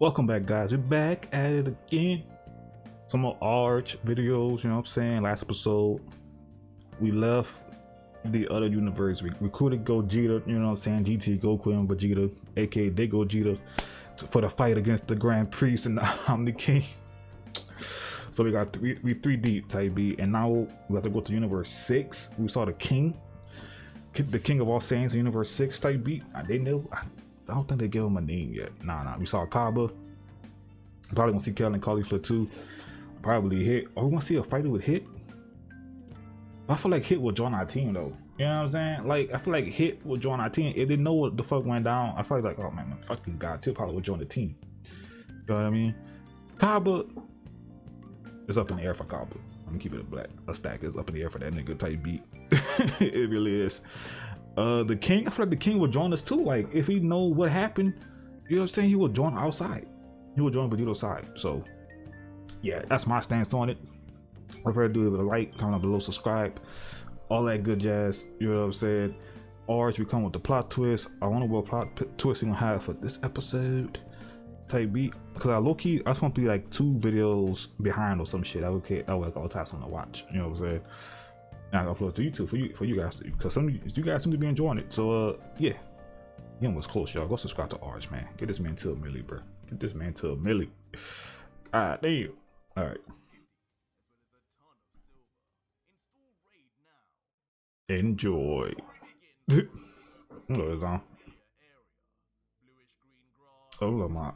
Welcome back, guys. We're back at it again. Some more Arch videos, you know what I'm saying? Last episode, we left the other universe. We recruited Gogeta, you know what I'm saying? GT, Goku, and Vegeta, aka they Gogeta, for the fight against the Grand Priest and the Omni King. So we got three deep type B, and now we have to go to Universe 6. We saw the King of all Saiyans in Universe 6 type B. They knew. I don't think they gave him a name yet. Nah. We saw Kaba. Probably gonna see Kel and Cauliflower too. Probably Hit. Or we gonna see a fighter with Hit. I feel like Hit will join our team though. You know what I'm saying? Like I feel like Hit will join our team. If they know what the fuck went down, I feel like, oh man, fuck these guys. He'll probably will join the team. You know what I mean? Kaba is up in the air for Kaba. I'm gonna keep it a black. A stack is up in the air for that nigga type beat. It really is. The King, I feel like the King will join us too. Like if he know what happened, you know what I'm saying, he will join our side. He will join Vegito's side. So yeah, that's my stance on it. If I do it with a like, comment below, subscribe, all that good jazz. You know what I'm saying? Arch, we come with the plot twist. I wonder what plot twist we gonna have for this episode type beat, because I low-key I just want to be like 2 videos behind or some shit. I would like all time something to watch. You know what I'm saying? And I'll upload to YouTube for you guys, because some of you guys seem to be enjoying it. So yeah, he was close, y'all. Go subscribe to Arch, man. Get this man to a milli, bro. Get this man to a milli. Ah, damn. All right. Enjoy. What is on? Oh, look, my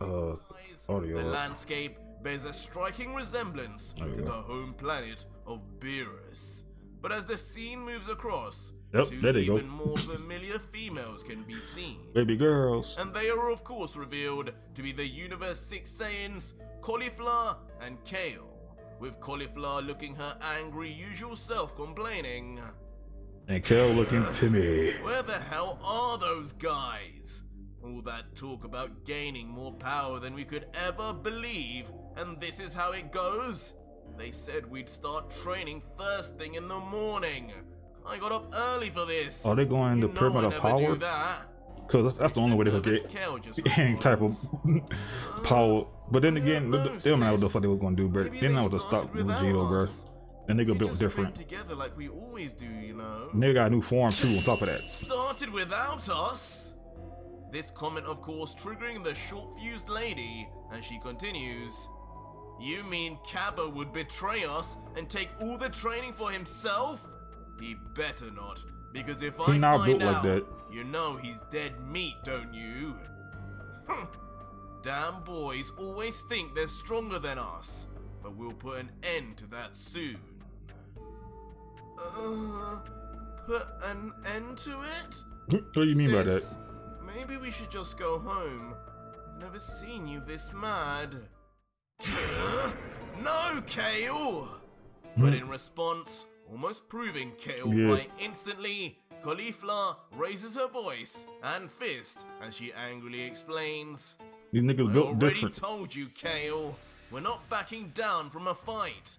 audio. The landscape bears a striking resemblance to the home planet of Beerus. But as the scene moves across, two even more familiar females can be seen. Baby girls. And they are of course revealed to be the Universe 6 Saiyans, Cauliflower and Kale, with Cauliflower looking her angry usual self complaining. And Kale looking timid. Where the hell are those guys? All that talk about gaining more power than we could ever believe, and this is how it goes? They said we'd start training first thing in the morning. I got up early for this. Are they going to Pyramid of Power? Because that's the only way they could get any type of power. But then again, they don't know what the fuck they were going to do, bro. They didn't know what to stop Vegito, bro. That nigga built different. Together like we always do, you know. Nigga got a new form too on top of that. Started without us? This comment, of course, triggering the short-fused lady, and she continues. You mean Kaba would betray us and take all the training for himself? He better not, because if I find out, like that, you know he's dead meat, don't you? Damn boys always think they're stronger than us, but we'll put an end to that soon. Put an end to it? What do you mean by that? Maybe we should just go home. I've never seen you this mad. No, Kale! But in response, almost proving Kale right instantly, Cauliflower raises her voice and fist as she angrily explains. These niggas built different. I already told you, Kale. We're not backing down from a fight.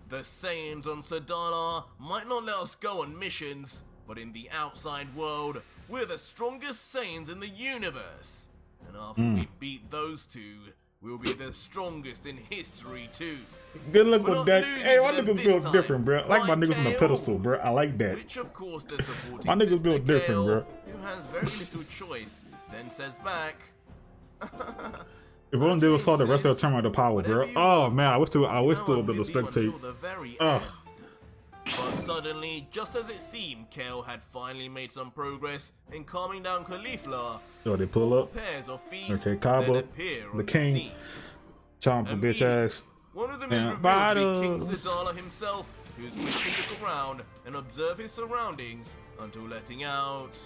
The Saiyans on Sadala might not let us go on missions, but in the outside world, we're the strongest Saiyans in the universe. And after we beat those two, we'll be the strongest in history too. Good luck with that. Hey, my niggas built different, bro. I like my niggas on the pedestal, bro. I like that. Which of course the supporting my niggas built different, bro. Who has very little choice, then says back. If only they saw the rest of the Tournament of Power, bro. Oh man, I wish they would be spectate. Ugh. But suddenly, just as it seemed Kale had finally made some progress in calming down Cauliflower, they pull up. Pairs of feet okay, Kaba, the King, chomp the bitch ass. One of them is revealed to be King Sadala himself, who's quick to look around and observe his surroundings until letting out.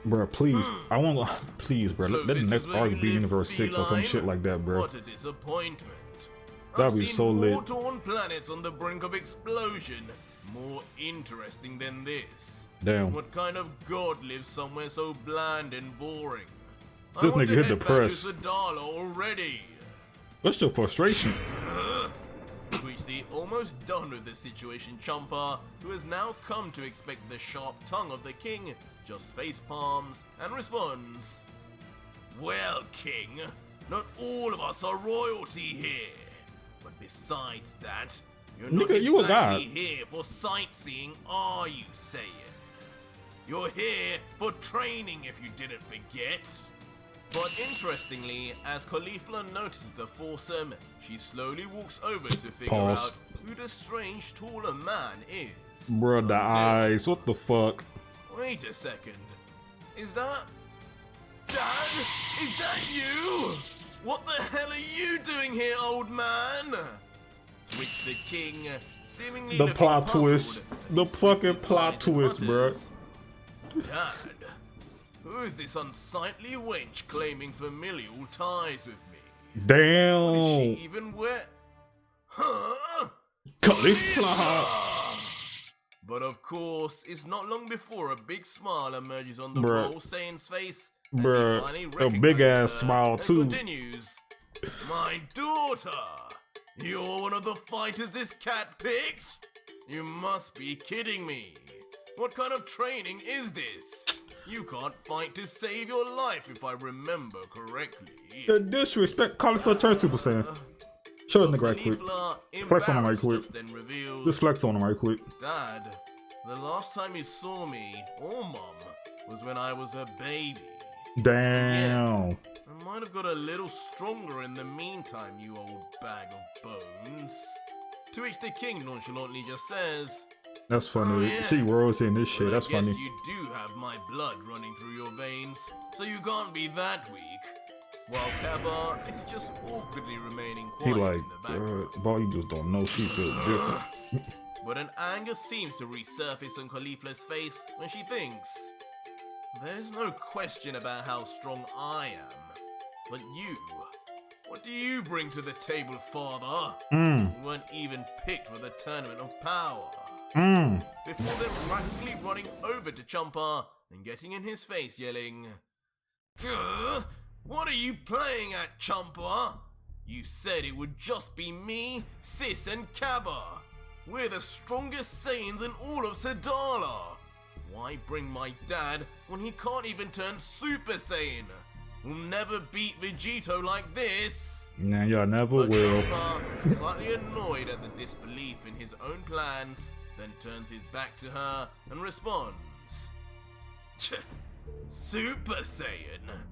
Bro, please, I want to, please, bro. Let the next arc be Universe 6 or some shit like that, bro. What a disappointment. That'd be so lit. War-torn planets on the brink of explosion. More interesting than this. Damn. What kind of god lives somewhere so bland and boring? This nigga hit the press. Already. What's your frustration? Which the almost done with the situation chumper, who has now come to expect the sharp tongue of the king, just face palms and responds, Well, King, Not all of us are royalty here. But besides that, you're not Nigga, you a exactly god. here for sightseeing, are you, saying? You're here for training, if you didn't forget. But interestingly, as Caulifla notices the foursome, she slowly walks over to figure Pause. out who the strange taller man is. Bruh, the Until- eyes. What the fuck? Wait a second. Is that... Dad? Is that you? What the hell are you doing here, old man? To which the king, seemingly The looking plot puzzled twist. as The he squints fucking his plot eyes and twist, bruh. mutters, Dad, who is this unsightly wench claiming familial ties with me? Is Damn. she even wet? Huh? Caulifla. But of course, it's not long before a big smile emerges on the Bruh. royal Saiyan's face. As he Bruh, finally a recognizes big ass her smile and too. Continues, my daughter, you're one of the fighters this cat picked? You must be kidding me. What kind of training is this? You can't fight to save your life if I remember correctly. The disrespect. Caulifla turn Super Saiyan. Show this nigga right quick. Caulifla, Flex on him right embarrassed, quick. just then reveals, Just flex on him right quick. Dad, the last time you saw me, or Mom, was when I was a baby. Damn. I might have got a little stronger in the meantime, you old bag of bones. To which the king nonchalantly just says, That's funny. Oh, yeah. She rolls in this shit. well, That's I guess funny. you do have my blood running through your veins, so you can't be that weak. While Kaba is just awkwardly remaining He quiet like, in the background. boy, you just don't know. She feels different. But an anger seems to resurface on Caulifla's face when she thinks, there's no question about how strong I am. But you, what do you bring to the table, father? You weren't even picked for the tournament of power. Before then practically running over to Champa and getting in his face yelling, "Gah! What are you playing at, Champa? You said it would just be me, Sis, and Kaba. We're the strongest Saiyans in all of Sadala. Why bring my dad when he can't even turn Super Saiyan? We'll never beat Vegito like this." Nah, y'all never But will. Champa, slightly annoyed at the disbelief in his own plans, then turns his back to her and responds, "Super Saiyan?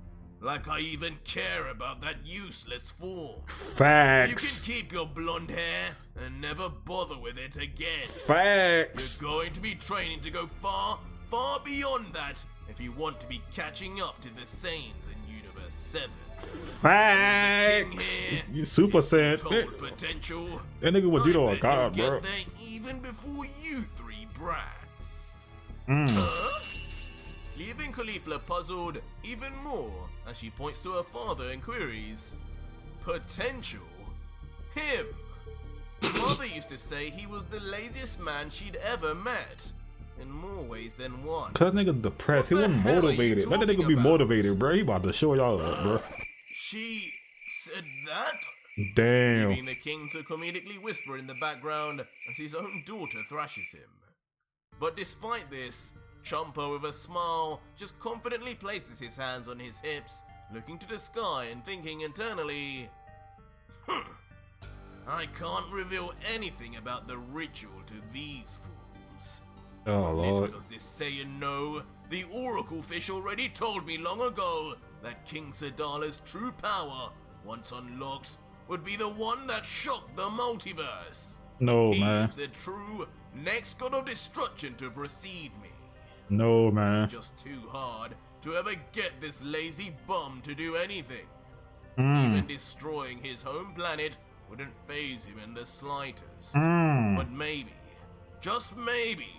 Like I even care about that useless form. You Facts. can keep your blonde hair and never bother with it again. Facts. You're going to be training to go far, far beyond that if you want to be catching up to the Saiyans in Universe 7. Facts. Here, You Super Saiyan. Total potential. That nigga I Vegito a bet god, he'll bro. get there even before you three brats." Mm. Huh? Leaving Caulifla puzzled even more as she points to her father and queries, "Potential? Him?" Mother used to say he was the laziest man she'd ever met, in more ways than one. Cause that nigga depressed. He What the wasn't hell are you motivated. Let that nigga talking be about? motivated, bro. He about to show y'all up, bro. She said that? Damn. Leaving the king to comedically whisper in the background as his own daughter thrashes him. But despite this, Champa with a smile just confidently places his hands on his hips, looking to the sky and thinking internally, I can't reveal anything about the ritual to these fools. Oh Little lord. does this Saiyan know, the Oracle Fish already told me long ago that King Sadala's true power, once unlocked, would be the one that shocked the multiverse. No He man. is the true next god of destruction to precede me. No man. Just too hard to ever get this lazy bum to do anything. Mm. Even destroying his home planet wouldn't faze him in the slightest. Mm. But maybe, just maybe,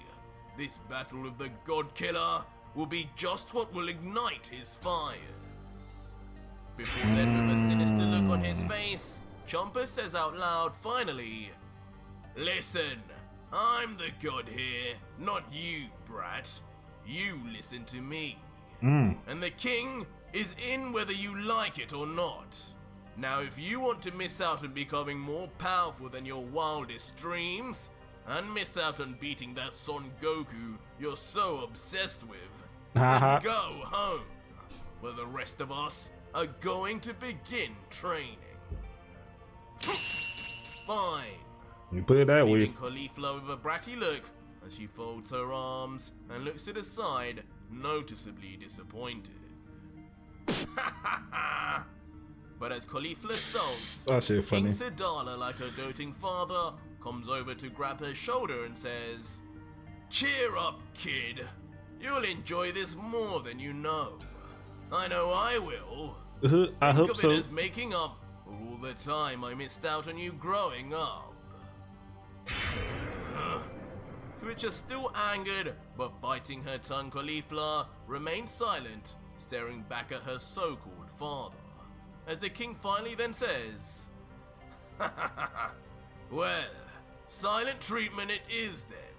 this battle with the God Killer will be just what will ignite his fires. Before then, with a sinister look on his face, Champa says out loud finally, "Listen, I'm the god here, not you, brat. You listen to me. Mm. And the king is in whether you like it or not. Now, if you want to miss out on becoming more powerful than your wildest dreams, and miss out on beating that Son Goku you're so obsessed with, Haha. then go home. For the rest of us, are going to begin training. Fine. You put it that way. Leaving Caulifla with a bratty look as she folds her arms and looks to the side, noticeably disappointed. But as Caulifla sulks, That shit funny. King Sedala, like her doting father, comes over to grab her shoulder and says, "Cheer up, kid. You'll enjoy this more than you know. I know I will. I Think hope of so. it as making up for all the time I missed out on you growing up." Which is still angered, but biting her tongue, Caulifla remains silent, staring back at her so-called father. As the king finally then says, "Well, silent treatment it is then.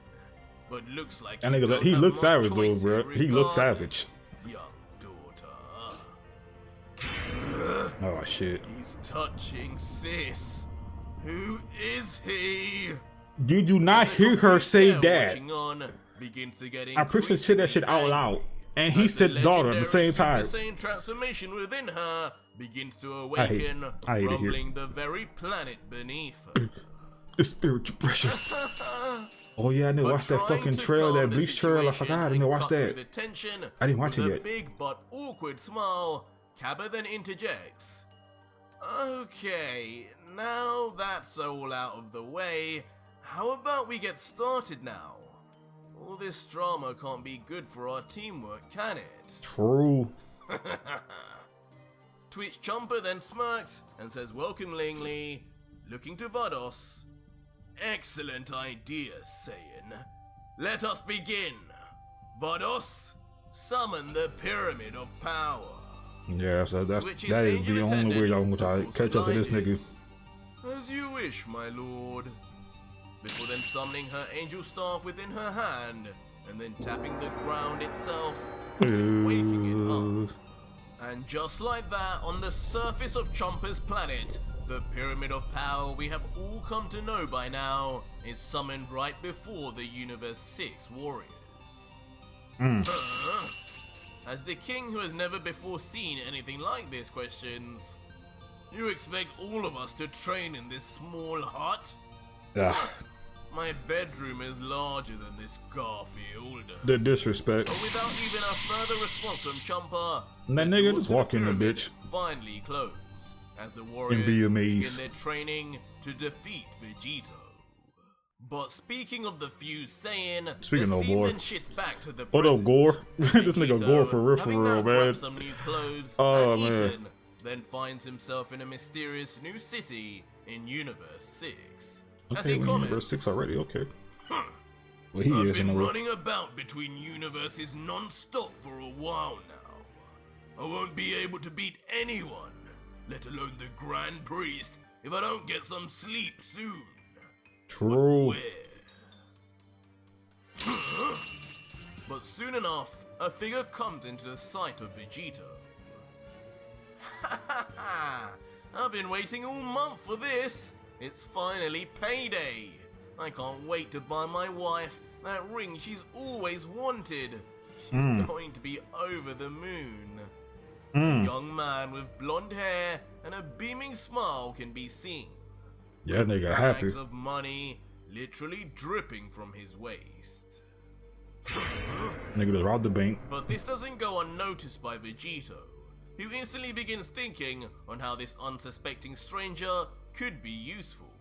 But looks like That you nigga, don't he have looks much savage though, choice bro. here He looks regardless, savage. young daughter." Oh shit. He's touching sis. Who is he? You do not hear her say that. I'm pretty sure she said that shit out loud. And he said daughter at the same time. The same transformation within her begins to awaken, I hate it here. rumbling the very planet beneath her. The spiritual pressure. Oh yeah, I didn't But watch that trying fucking to trail, calm that the Bleach trail. I situation forgot. I and didn't watch cut through that. the tension, I didn't watch it with yet. a big but awkward smile, Kaba then interjects, "Okay, now that's all out of the way, how about we get started now? All this drama can't be good for our teamwork, can it?" True. Twitch Chomper then smirks and says welcomingly, looking to Vados, "Excellent idea, Saiyan. Let us begin. Vados, summon the Pyramid of Power." Yeah, so that Which is the angel only way attendant y'all gonna try to also catch up with this nigga. likes. "As you wish, my lord." Before then summoning her angel staff within her hand, and then tapping the ground itself, as if waking it up. And just like that, on the surface of Chomper's planet, the Pyramid of Power we have all come to know by now is summoned right before the Universe 6 warriors. As the king who has never before seen anything like this questions, "You expect all of us to train in this small hut? Ah, My bedroom is larger than this Garfield." the disrespect. But without even a further response from Chomper, That the nigga doors just to the walk in the pyramid bitch. finally close as the warriors be begin amazed. their training to defeat Vegito. But speaking of the fused Saiyan, Speaking the of scene Gore. then shifts back to the What up, present. Gore? This nigga Vegito, Gore for real, having now man. grabbed some new clothes Oh, and man. eaten, then finds himself in a mysterious new city in Universe 6. As Okay, he we're in comments, verse 6 already. Okay. Well, he "I've is in been a row. running about between universes non-stop for a while now. I won't be able to beat anyone, let alone the Grand Priest, if I don't get some sleep soon. True. Where?" But soon enough, a figure comes into the sight of Vegito. "I've been waiting all month for this. It's finally payday. I can't wait to buy my wife that ring she's always wanted. She's going to be over the moon." A young man with blonde hair and a beaming smile can be seen. Yeah, nigga happy. Bags of money literally dripping from his waist. Nigga just robbed the bank. But this doesn't go unnoticed by Vegito, who instantly begins thinking on how this unsuspecting stranger could be useful,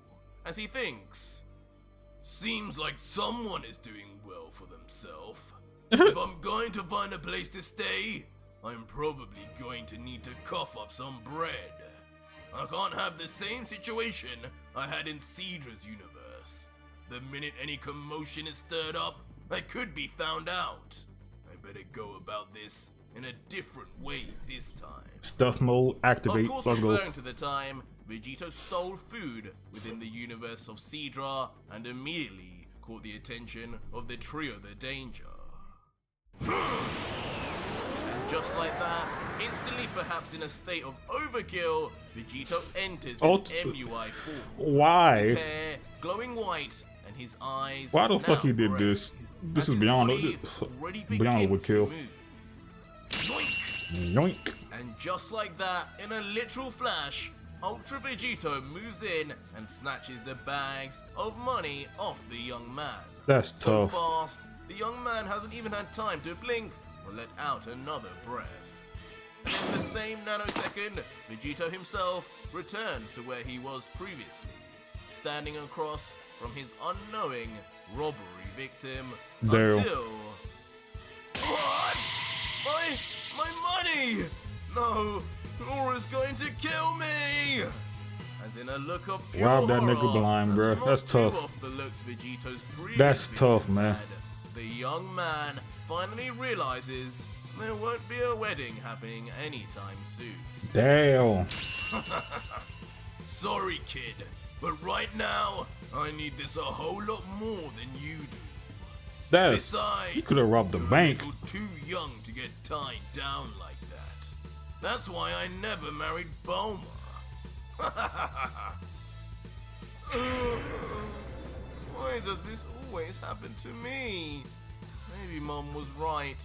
as he thinks, "Seems like someone is doing well for themselves. If I'm going to find a place to stay, I'm probably going to need to cough up some bread. I can't have the same situation I had in Cedra's universe. The minute any commotion is stirred up, I could be found out. I better go about this in a different way this time." Stuff mode activate. Of course, Let's go. referring to the time, Vegito stole food within the universe of Cedra and immediately caught the attention of the trio The Danger. And just like that, instantly perhaps in a state of overkill, Vegito enters his MUI form. His Why? hair glowing white and his eyes Why the fuck now he did red, this? This as is his beyond body already beyond begins to overkill. move. Yoink! Yoink. And just like that, in a literal flash, Ultra Vegito moves in and snatches the bags of money off the young man. That's So tough. fast, the young man hasn't even had time to blink or let out another breath. And in the same nanosecond, Vegito himself returns to where he was previously, standing across from his unknowing robbery victim Damn. until... What? My money! No, Laura's going to kill me! As in a look of pure Rob that horror, nigga blind, and bruh. not That's too tough. off the looks Vegito's previous That's tough, victims man. had, the young man finally realizes there won't be a wedding happening anytime soon. Damn. Sorry, kid, but right now, I need this a whole lot more than you do. That's. Besides, You could have robbed the you're bank. a little too young to get tied down like that. That's why I never married Bulma. Why does this always happen to me? Maybe Mom was right.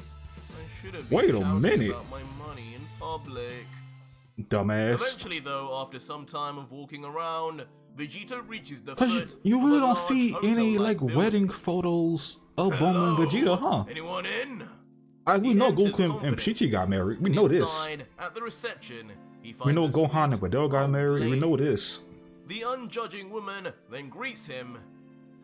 I should have been Wait a shouting minute. about my money in public. Dumbass. Eventually, though, after some time of walking around, Vegito reaches the Cause foot you of really a don't large see any hotel-like like building. wedding photos of Bulma and Hello? Vegeta, huh? Anyone in? We He know enters Goku and confident. Chi-Chi got married. We know this. Inside, at the reception, he finds We know a Gohan and sweet, Videl got old married. We lady. know this. The unjudging woman then greets him.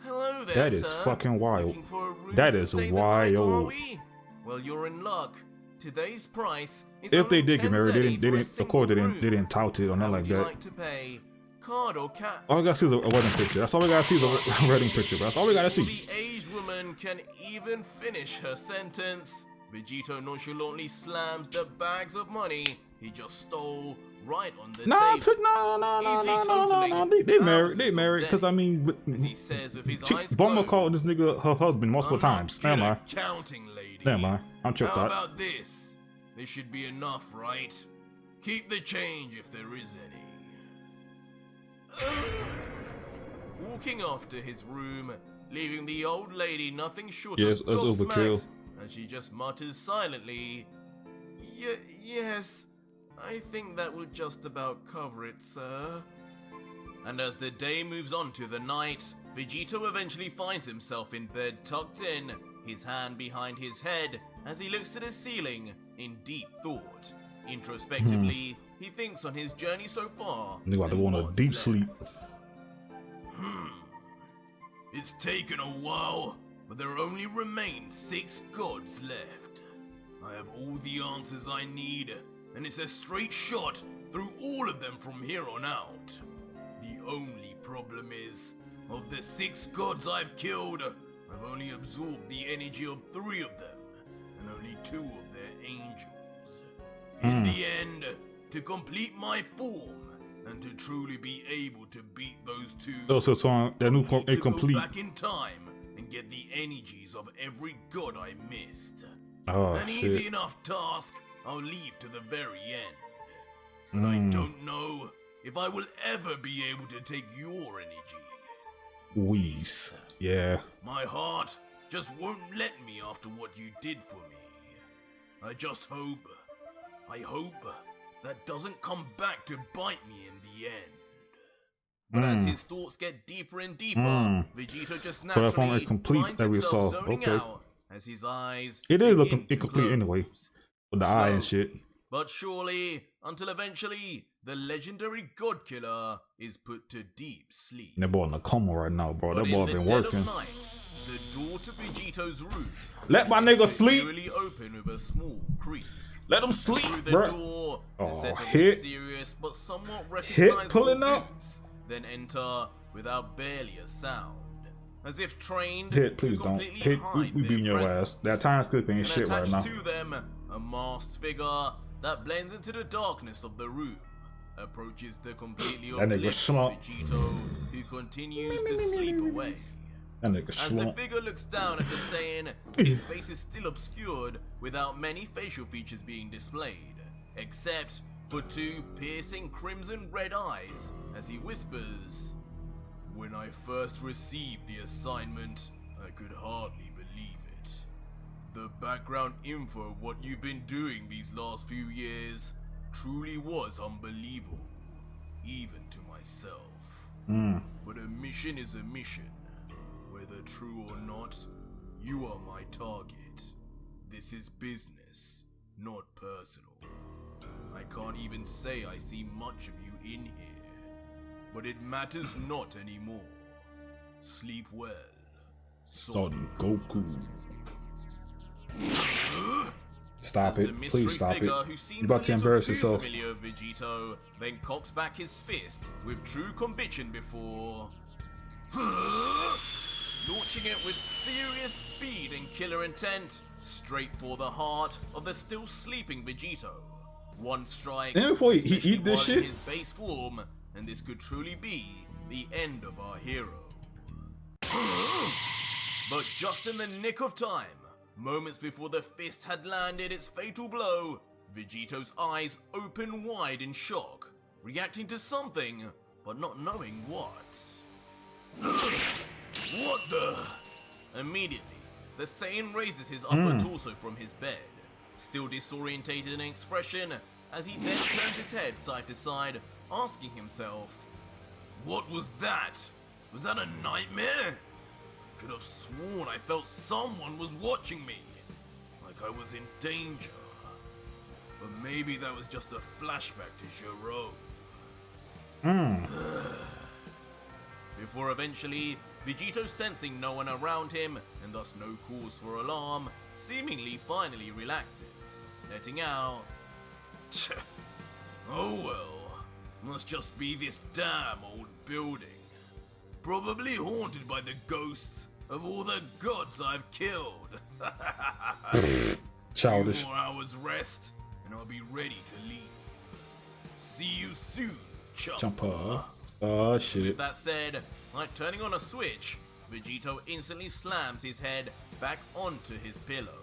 Hello there, That is sir. fucking wild. Looking for a room That to is stay the night, are wild. we? Well, you're in luck. Today's price is If they only did get married, 10 they didn't. They for a didn't. Of course, they single didn't. They room. didn't tout it or How nothing would like you that. like to pay? Card or cash? All we gotta see is a wedding picture. That's all we gotta see is a wedding picture. That's all we gotta Before see. the aged woman can even finish her sentence, Vegito nonchalantly slams the bags of money he just stole right on the Nah, table. no. They married. They married. Cause I mean, As he says with his eyes Bulma closed, called this nigga her husband multiple I'm not times. good Never mind. at counting, lady. Never mind. I'm tripped How out. about this? This should be enough, right? Keep the change if there is any. Walking off to his room, leaving the old lady nothing short Yes, of that's overkill. gobsmacked, and she just mutters silently, Yes, I think that will just about cover it, sir. And as the day moves on to the night, Vegito eventually finds himself in bed tucked in, his hand behind his head as he looks to the ceiling in deep thought. Introspectively, he thinks on his journey so far. Nigga about to and go on a what's deep left. sleep. It's taken a while, but there only remain 6 gods left. I have all the answers I need, and it's a straight shot through all of them from here on out. The only problem is, of the 6 gods I've killed, I've only absorbed the energy of 3 of them, and only 2 of their angels. In the end, to complete my form, and to truly be able to beat those 2, Oh, so that new form need to go incomplete. back in time and get the energies of every god I missed. Oh An easy shit. enough task I'll leave to the very end. But I don't know if I will ever be able to take your energy. Wheeze. Yeah. My heart just won't let me after what you did for me. I hope that doesn't come back to bite me in the end. But as his thoughts get deeper and deeper, Vegito just So that form naturally incomplete finds that we himself saw. zoning Okay. out as his eyes It is begin looking to incomplete close. anyway. With the eye and Slowly, shit. but surely, until eventually the legendary God Killer is put to deep sleep. That boy in a coma right now, bro. But That boy in the been dead working. of night, the door to Vegito's room Let my nigga sleep. securely open with a small creak. Let him Through sleep, the bro. door, Oh, a set of hit. mysterious but somewhat recognizable pulling up. boots then enter without barely a sound, as if trained Hit, please to don't. completely Hit, hide we their beating your presence. ass. That time skip ain't And shit right attached now. to them, a masked figure that blends into the darkness of the room, approaches the completely That nigga oblivious slump. Vegito, who continues to sleep away. That nigga As the slump. figure looks down at the Saiyan, his face is still obscured without many facial features being displayed, except for 2 piercing crimson red eyes as he whispers, "When I first received the assignment, I could hardly believe it. The background info of what you've been doing these last few years truly was unbelievable, even to myself. But a mission is a mission. Whether true or not, you are my target. This is business, not personal. I can't even say I see much of you in here, but it matters not anymore. Sleep well, Son Goku. Stop The it. mystery Please stop it. figure who You're seems about to a little embarrass too yourself. familiar with Vegito then cocks back his fist with true conviction before launching it with serious speed and killer intent straight for the heart of the still sleeping Vegito. One strike, And before he especially eat this while shit? in his base form, and this could truly be the end of our hero. But just in the nick of time, moments before the fist had landed its fatal blow, Vegito's eyes open wide in shock, reacting to something, but not knowing what. What the? Immediately, the Saiyan raises his upper torso from his bed, still disorientated in expression, as he then turns his head side to side, asking himself, what was that? Was that a nightmare? I could have sworn I felt someone was watching me, like I was in danger. But maybe that was just a flashback to Gero. Before eventually, Vegito, sensing no one around him and thus no cause for alarm, seemingly finally relaxes, letting out, oh well, must just be this damn old building. Probably haunted by the ghosts of all the gods I've killed. Childish. 2 more hours rest, and I'll be ready to leave. See you soon, Jumper. Oh shit. With that said, like turning on a switch, Vegito instantly slams his head back onto his pillow,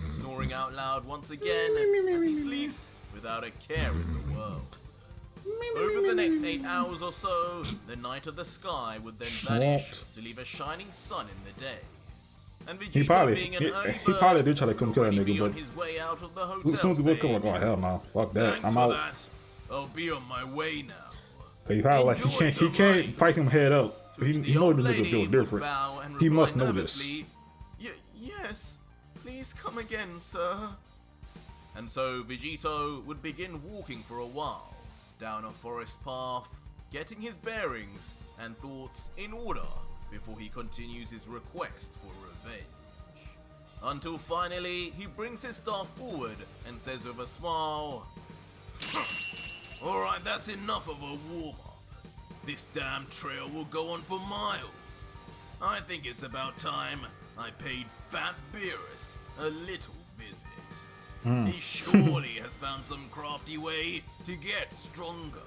snoring out loud once again as he sleeps without a care in the world. Over the next 8 hours or so, the night of the sky would then vanish to leave a shining sun in the day. And Vegito, being an early He probably did try to bird, come would kill that already be nigga, on but his way out of the hotel, as soon as he woke up, like, saying, oh hell no, fuck that, "Thanks I'm for out. that. I'll be on my way now." Cause he probably like Enjoy he the can't ride. fight him head up. To He which the know old this nigga lady feel would different. bow and He reply must know this. nervously, Yes, please come again, sir." And so Vegito would begin walking for a while, down a forest path, getting his bearings and thoughts in order before he continues his request for revenge. Until finally, he brings his staff forward and says with a smile, "Alright, that's enough of a warm-up. This damn trail will go on for miles. I think it's about time I paid Fat Beerus a little visit. He surely has found some crafty way to get stronger.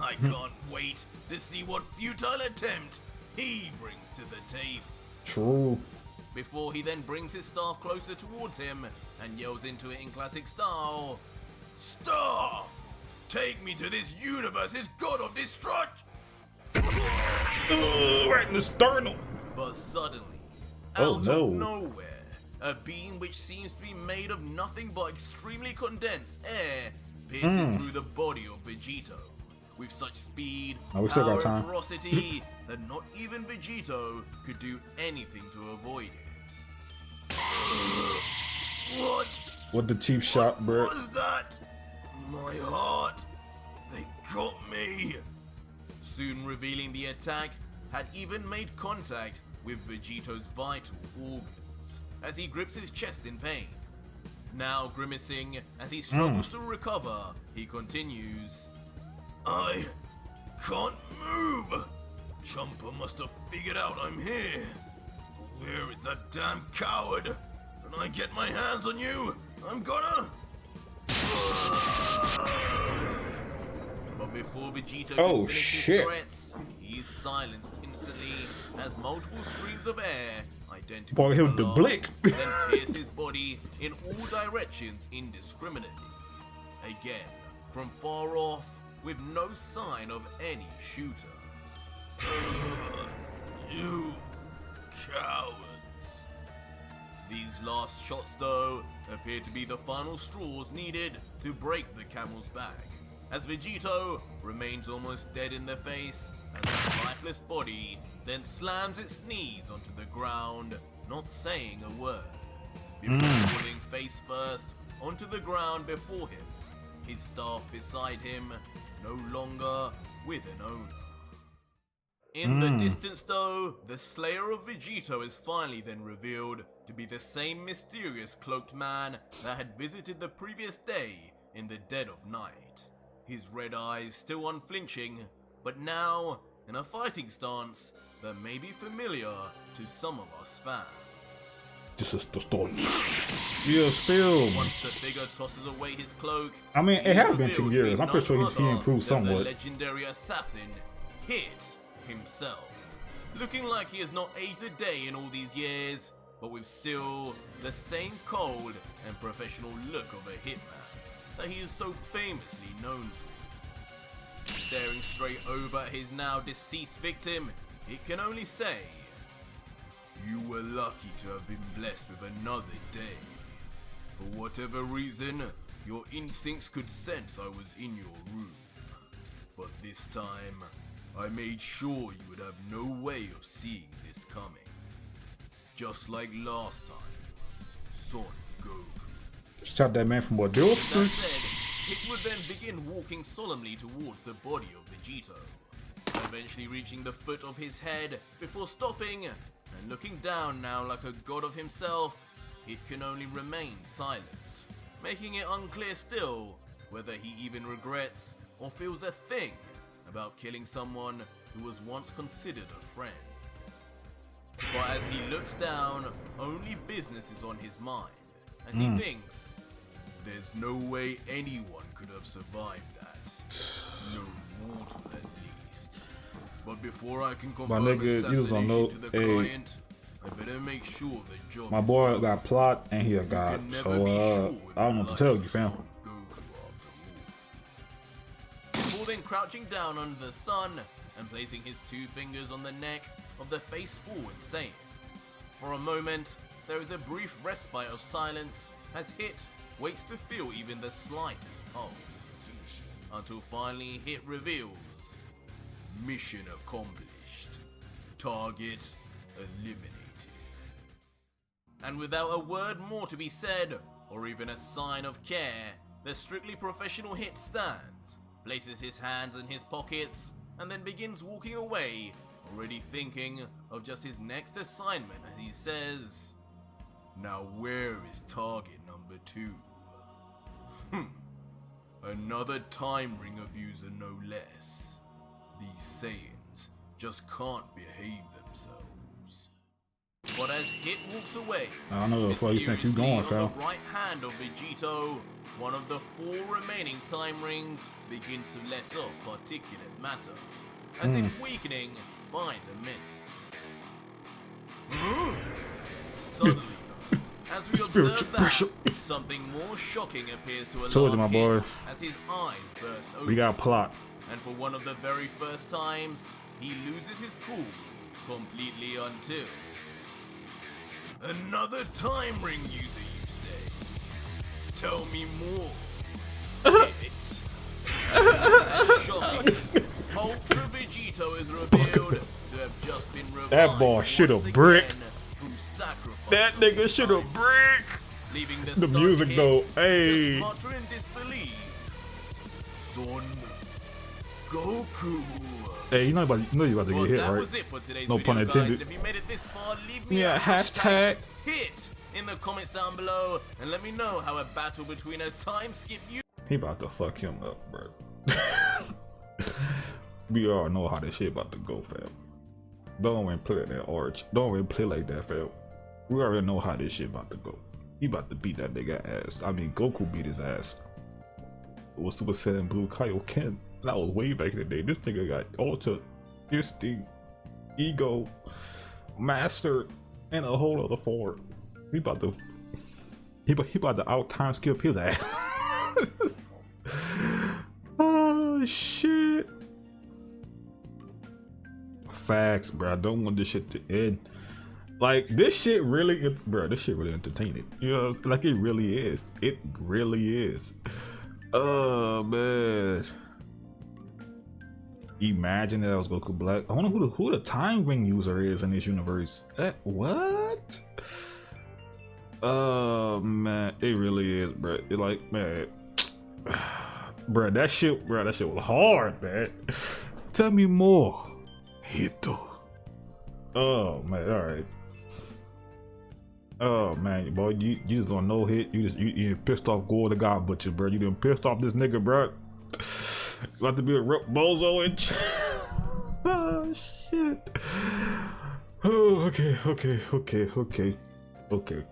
I can't wait to see what futile attempt he brings to the table." True. Before he then brings his staff closer towards him and yells into it in classic style, "Staff! Take me to this universe's god of destruction!" Right in the sternum. But suddenly, Oh, out no. of nowhere, a beam which seems to be made of nothing but extremely condensed air pierces through the body of Vegito with such speed, Oh, we still power, got time. and ferocity that not even Vegito could do anything to avoid it. What the cheap shot, bro? What was that? My heart. They got me. Soon revealing the attack had even made contact with Vegito's vital organs as he grips his chest in pain. Now grimacing as he struggles to recover, he continues, "I can't move. Chomper must have figured out I'm here. Where is that damn coward? When I get my hands on you, I'm gonna..." But before Vegito Oh, can finish shit. his threats, he's silenced instantly as multiple streams of air, identical Boy, to him the last, blick. then pierce his body in all directions indiscriminately. Again, from far off, with no sign of any shooter. "You cowards." These last shots, though, appear to be the final straws needed to break the camel's back, as Vegito remains almost dead in the face as his lifeless body then slams its knees onto the ground, not saying a word, before falling face first onto the ground before him, his staff beside him, no longer with an owner. In the distance, though, the slayer of Vegito is finally then revealed to be the same mysterious cloaked man that had visited the previous day in the dead of night. His red eyes still unflinching, but now in a fighting stance that may be familiar to some of us fans. This is the stance. Yeah, still. Once the figure tosses away his cloak, I mean, it has been 2 years. I'm pretty sure he none improved other than somewhat. The legendary assassin, Hit himself. Looking like he has not aged a day in all these years, but with still the same cold and professional look of a hitman that he is so famously known for. Staring straight over at his now deceased victim, it can only say, "You were lucky to have been blessed with another day. For whatever reason, your instincts could sense I was in your room. But this time, I made sure you would have no way of seeing this coming. Just like last time, Son Goku." Shot that man from what? Bill That Streets? said, Hit would then begin walking solemnly towards the body of Vegito, eventually reaching the foot of his head before stopping and looking down now like a god of himself. It can only remain silent, making it unclear still whether he even regrets or feels a thing about killing someone who was once considered a friend. But as he looks down, only business is on his mind, as he thinks, there's no way anyone could have survived that. No mortal at least. But before I can confirm nigga, you was on assassination note, to the hey. client, I better make sure the job My is boy done. got plot and he a god. Can So never be sure with I don't know the what to tell likes you, of fam. Son Goku after all. Before then crouching down under the sun and placing his 2 fingers on the neck of the face forward, saying, for a moment, there is a brief respite of silence as Hit waits to feel even the slightest pulse, until finally Hit reveals, mission accomplished, target eliminated. And without a word more to be said, or even a sign of care, the strictly professional Hit stands, places his hands in his pockets, and then begins walking away, already thinking of just his next assignment as he says, "Now where is target number 2? Another time ring abuser no less. These Saiyans just can't behave themselves." But as Hit walks away, I don't know if you think you going, mysteriously fam. on the right hand of Vegito, one of the 4 remaining time rings begins to let off particulate matter, as if weakening by the minute. Suddenly, though, as we Spiritual observe pressure. that, something more shocking appears to Told you, alarm my boy. Hit as his eyes burst open. We got plot. And for one of the very first times, he loses his cool completely until... Another time ring user, you say? Tell me more. Hit. Shocking. Ultra Vegito is revealed to have just been revived. That boy should have once brick. again through sacrifice That of nigga his should have life, brick. leaving The stunned music Hit though, just hey. muttering disbelief. Son Goku. Hey, you know you about to Well, get hit, that right? was it for today's No video, pun guys. intended. If you made it this far, leave me Yeah, a hashtag. hit in the comments down below and let me know how a battle between a time skip you He about to fuck him up, bro. We all know how this shit about to go, fam. Don't even play like that arch. Don't even play like that, fam. We already know how this shit about to go. He about to beat that nigga ass. I mean, Goku beat his ass with Super Saiyan Blue Kaioken. That was way back in the day. This nigga got Ultra Instinct, Ego, Master, and a whole other form. He about to out time skip his ass. Oh shit. Facts, bro. I don't want this shit to end. Like this shit really, bro. This shit really entertaining. You know, like it really is. It really is. Oh man. Imagine that I was Goku Black. I wonder who the time ring user is in this universe. What? Oh man, it really is, bro. It like, man, bro, that shit was hard, man. Tell me more, Hito. Oh man, all right. Oh man, boy, you just don't know hit. You pissed off Gore the God Butcher, bro. You done pissed off this nigga, bro. About to be a rip bozo and oh shit. Oh, okay.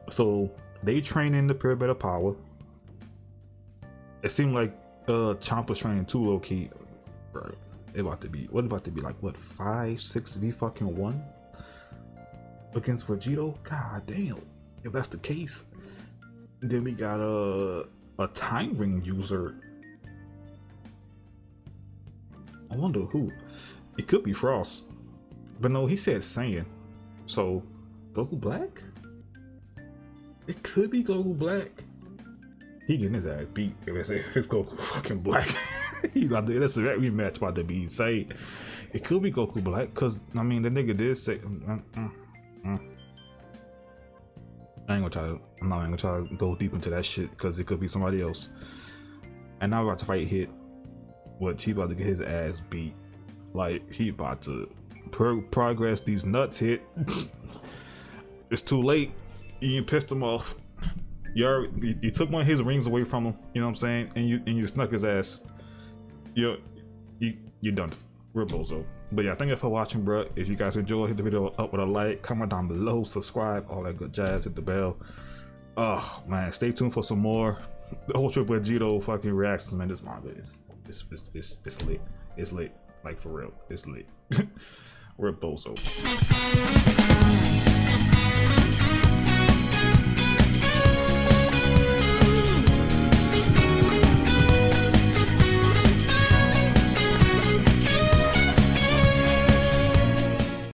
So they train in the pyramid of power. It seemed like Champa's training too low key, bro. It about to be like what 5-6 fucking 1 against Vegito. God damn, if that's the case, then we got a time ring user. I wonder who. It could be Frost, but no, he said Saiyan. So Goku Black. It could be Goku Black. He getting his ass beat if it's Goku fucking Black. That's a rematch about to be insane. It could be Goku Black, cause I mean the nigga did say. I'm not gonna try to go deep into that shit because it could be somebody else. And now we're about to fight Hit. What he about to get his ass beat. Like he about to progress these nuts Hit. It's too late. You pissed him off. You took one of his rings away from him. You know what I'm saying? And you snuck his ass. You're done. We're bozo. But yeah, thank you for watching, bro. If you guys enjoyed, hit the video up with a like, comment down below, subscribe, all that good jazz, hit the bell. Oh man, stay tuned for some more Ultra Vegito fucking reactions, man. This manga it's lit. It's lit. Like for real. It's lit. We're bozo.